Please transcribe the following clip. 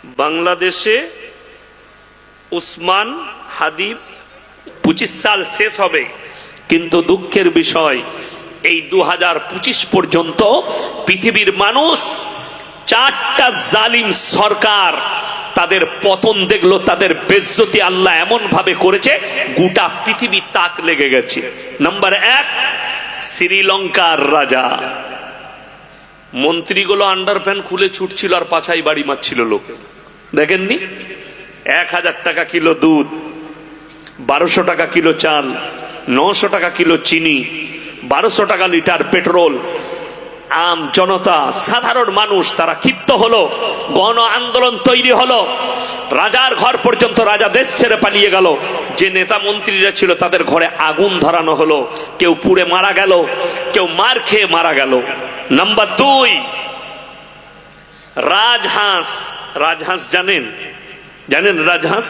বাংলাদেশে উসমান হাদি 25 সাল শেষ হবে, কিন্তু দুঃখের বিষয় এই 2025 পর্যন্ত পৃথিবীর মানুষ 4টা জালিম সরকার তাদের পতন দেখলো, তাদের বেজ্জতি আল্লাহ এমন ভাবে করেছে গোটা পৃথিবী তাক লেগে গেছে। নাম্বার 1, শ্রীলঙ্কার রাজা। মন্ত্রীগুলো আন্ডারপ্যান্ট খুলে ছুটছিল আর পাছাই বাড়ি মারছিল লোক, দেখেননি? 1000 টাকা কিলো দুধ, 1200 টাকা কিলো চাল, 900 টাকা কিলো চিনি, 1200 টাকা লিটার পেট্রোল। আম জনতা, সাধারণ মানুষ তারা ক্ষিপ্ত হলো, গণ আন্দোলন তৈরি হলো। রাজার ঘর পর্যন্ত, রাজা দেশ ছেড়ে পালিয়ে গেল। যে নেতা মন্ত্রীরা ছিল তাদের ঘরে আগুন ধরানো হলো, কেউ পুড়ে মারা গেল, কেউ মার খেয়ে মারা গেল। নাম্বার 2, রাজহাঁস। রাজহাঁস জানেন? জানেন রাজহাঁস?